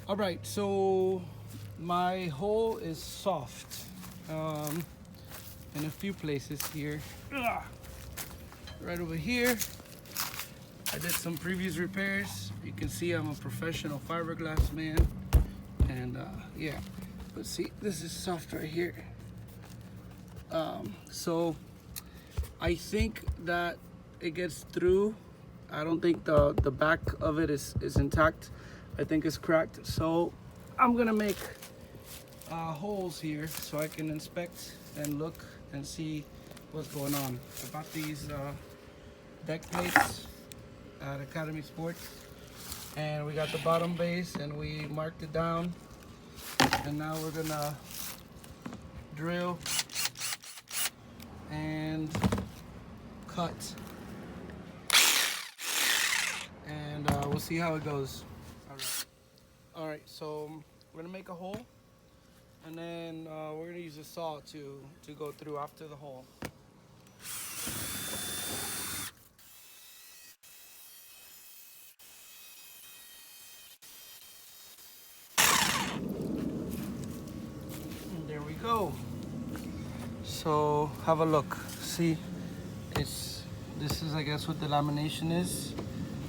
All right, so my hole is soft in a few places here. Ugh. Right over here, I did some previous repairs. You can see I'm a professional fiberglass man, and yeah, but see, this is soft right here. So I think that it gets through. I don't think the back of it is intact. I think it's cracked. So I'm gonna make holes here so I can inspect and look and see what's going on. I bought these deck plates at Academy Sports, and we got the bottom base and we marked it down, and now we're gonna drill and cut, and we'll see how it goes. All right, so we're gonna make a hole, and then we're gonna use a saw to go through after the hole. And there we go. So have a look. See, this is, I guess, what the lamination is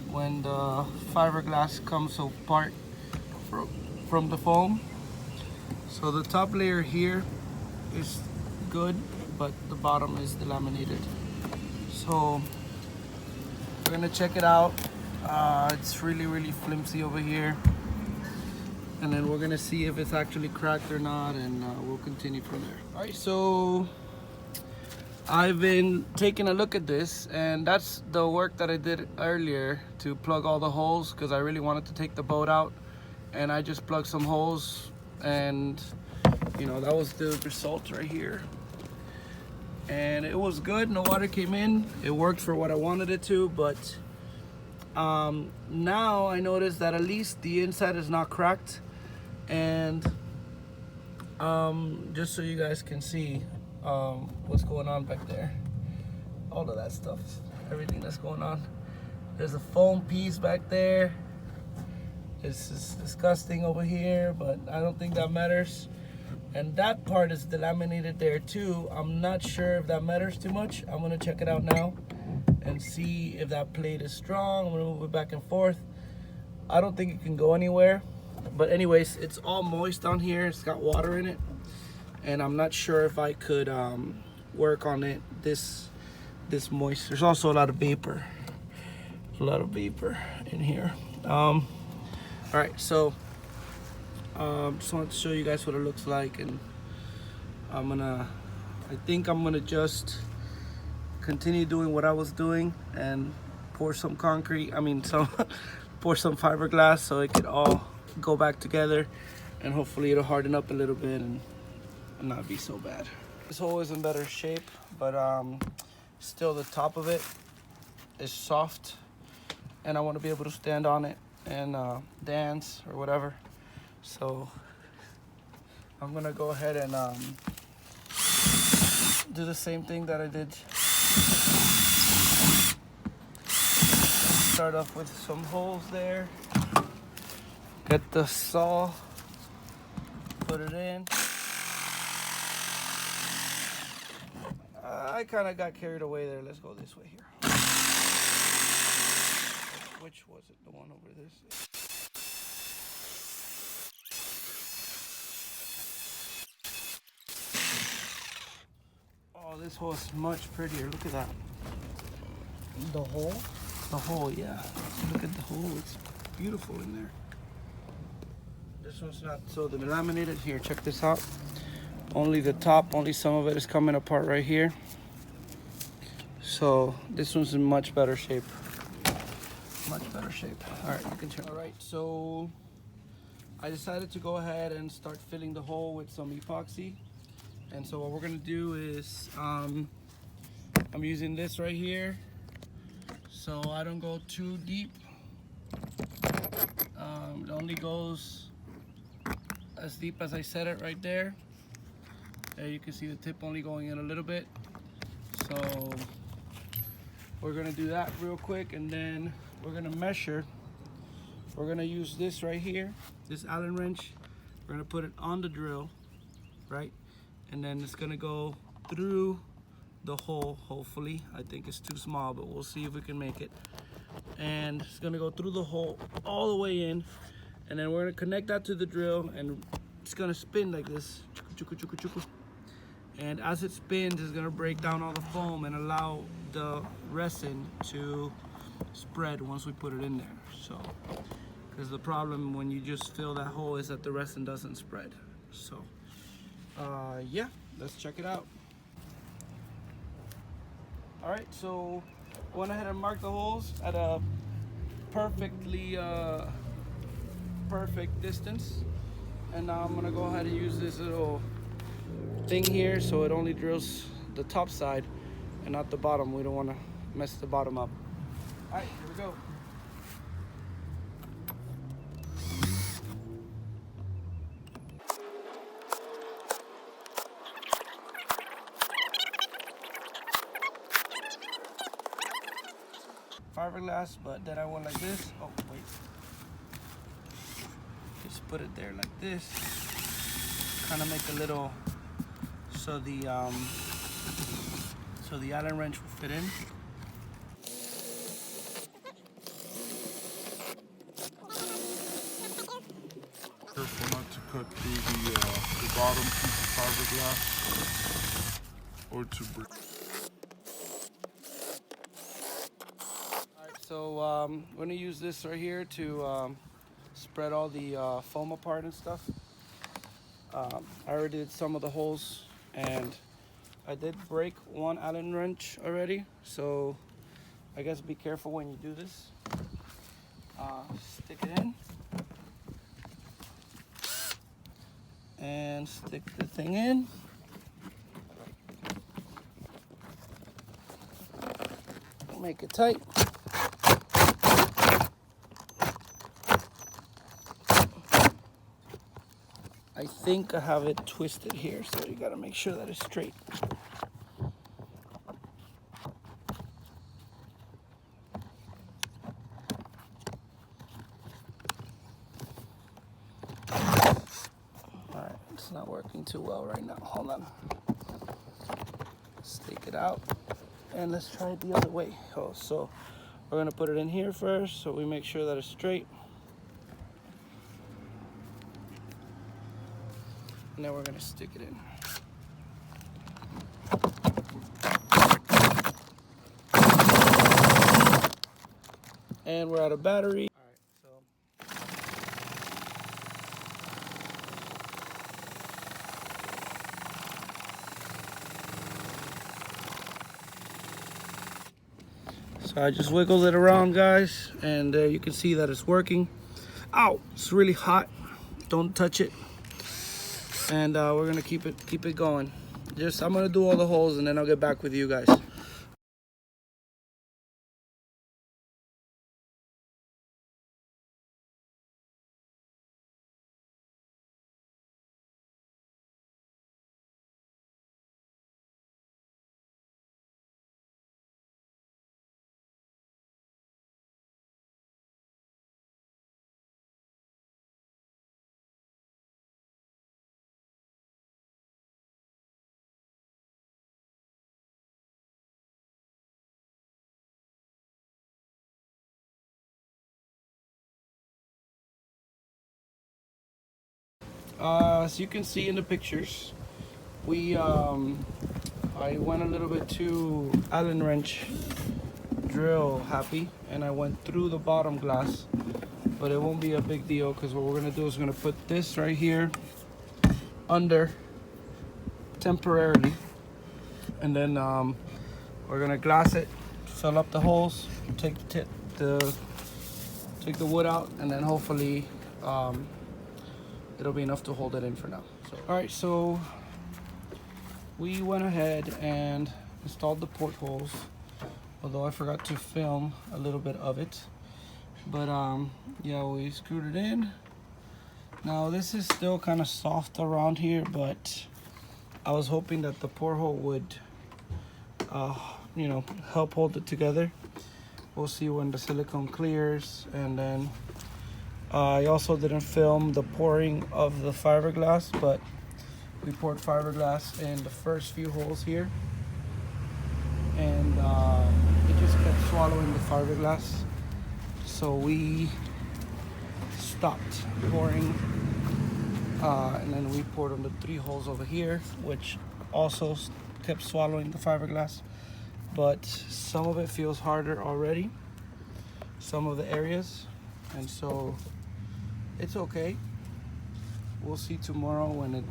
when the fiberglass comes apart from the foam. So the top layer here is good, but the bottom is delaminated. So we're gonna check it out. It's really flimsy over here, and then we're gonna see if it's actually cracked or not, and we'll continue from there. All right, so I've been taking a look at this, and that's the work that I did earlier to plug all the holes, because I really wanted to take the boat out, and I just plugged some holes, and you know, that was the result right here. And it was good, no water came in, it worked for what I wanted it to. But now I noticed that at least the inside is not cracked. And just so you guys can see what's going on back there, all of that stuff, everything that's going on. There's a foam piece back there. This is disgusting over here, but I don't think that matters. And that part is delaminated there too. I'm not sure if that matters too much. I'm gonna check it out now and see if that plate is strong. I'm gonna move it back and forth. I don't think it can go anywhere. But anyways, it's all moist down here. It's got water in it. And I'm not sure if I could work on it this moist. There's also a lot of vapor. In here. All right, so just wanted to show you guys what it looks like, and I think I'm gonna just continue doing what I was doing and pour some concrete, pour some fiberglass so it could all go back together, and hopefully it'll harden up a little bit and not be so bad. This hole is in better shape, but still the top of it is soft, and I want to be able to stand on it and dance or whatever. So I'm gonna go ahead and do the same thing that I did. Start off with some holes there. Get the saw, put it in. I kind of got carried away there. Let's go this way here. Which was it? The one over this? Oh, this hole is much prettier. Look at that. The hole? The hole, yeah. Look at the hole. It's beautiful in there. This one's not. So the laminated here, check this out. Only the top, only some of it is coming apart right here. So this one's in much better shape. Much better shape. All right, you can turn. All right, so I decided to go ahead and start filling the hole with some epoxy. And so what we're gonna do is, I'm using this right here, so I don't go too deep. It only goes as deep as I set it right there. There you can see the tip only going in a little bit. So we're gonna do that real quick, and then we're gonna measure we're gonna use this right here, this Allen wrench. We're gonna put it on the drill, right? And then it's gonna go through the hole, hopefully. I think it's too small, but we'll see if we can make it. And it's gonna go through the hole all the way in, and then we're gonna connect that to the drill, and it's gonna spin like this. And as it spins, it's gonna break down all the foam and allow the resin to spread once we put it in there. So, because the problem when you just fill that hole is that the resin doesn't spread. So, yeah, let's check it out. All right, so I went ahead and marked the holes at a perfectly perfect distance, and now I'm gonna go ahead and use this little thing here so it only drills the top side and not the bottom. We don't want to mess the bottom up. All right, here we go. Fiberglass, but then I went like this. Oh wait, just put it there like this. Kind of make a little so the Allen wrench will fit in. Careful not to cut through the bottom piece of fiberglass or to break. Alright, so I'm going to use this right here to spread all the foam apart and stuff. I already did some of the holes, and I did break one Allen wrench already, so I guess be careful when you do this. Stick it in and stick the thing in. Make it tight. I think I have it twisted here, so you gotta make sure that it's straight. Alright, it's not working too well right now. Hold on. Stick it out, and let's try it the other way. Oh, so we're gonna put it in here first, so we make sure that it's straight. And then we're gonna stick it in. And we're out of battery. All right, so I just wiggled it around, guys, and you can see that it's working. Ow, it's really hot. Don't touch it. And we're gonna keep it going. I'm gonna do all the holes, and then I'll get back with you guys. As you can see in the pictures, I went a little bit too Allen wrench drill happy, and I went through the bottom glass, but it won't be a big deal, because what we're gonna do is we're gonna put this right here under temporarily, and then we're gonna glass it, fill up the holes, take the wood out, and then hopefully it'll be enough to hold it in for now. So, all right, so we went ahead and installed the portholes, although I forgot to film a little bit of it. But yeah, we screwed it in. Now this is still kind of soft around here, but I was hoping that the porthole would, you know, help hold it together. We'll see when the silicone clears, and then I also didn't film the pouring of the fiberglass, but we poured fiberglass in the first few holes here, and it just kept swallowing the fiberglass. So we stopped pouring, and then we poured on the 3 holes over here, which also kept swallowing the fiberglass. But some of it feels harder already, some of the areas, and so it's okay. We'll see tomorrow when it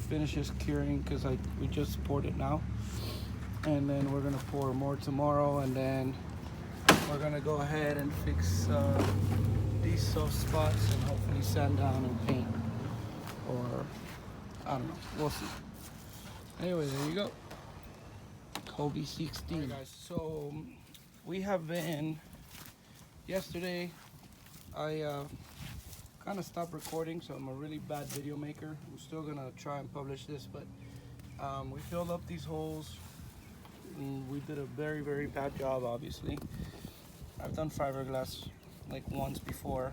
finishes curing, because we just poured it now, and then we're gonna pour more tomorrow, and then we're gonna go ahead and fix these soft spots and hopefully sand down and paint, or I don't know, we'll see. Anyway, there you go. Hobie 16. Alright guys, so we have been, yesterday I kind of stopped recording, so I'm a really bad video maker. I'm still gonna try and publish this, but we filled up these holes, and we did a very, very bad job, obviously. I've done fiberglass like once before,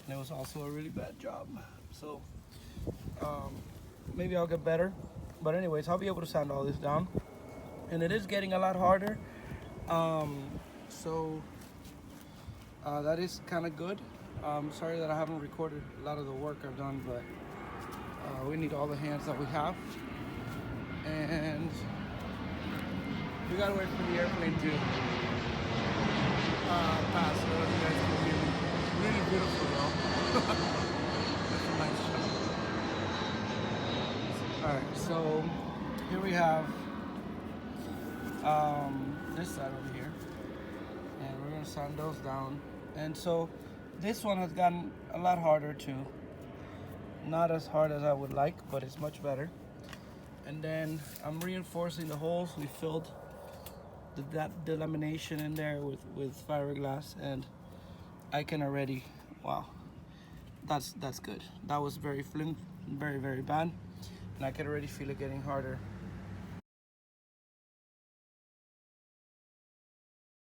and it was also a really bad job. So maybe I'll get better. But anyways, I'll be able to sand all this down. And it is getting a lot harder. So that is kind of good. Sorry that I haven't recorded a lot of the work I've done, but we need all the hands that we have. And we gotta wait for the airplane to pass. So you guys can hear me. Really beautiful though. That's a nice shot. Alright, so here we have this side over here, and we're gonna sand those down. And so this one has gotten a lot harder too. Not as hard as I would like, but it's much better. And then I'm reinforcing the holes. We filled that de-lamination in there with fiberglass, and I can already, wow, that's good. That was very very bad, and I can already feel it getting harder.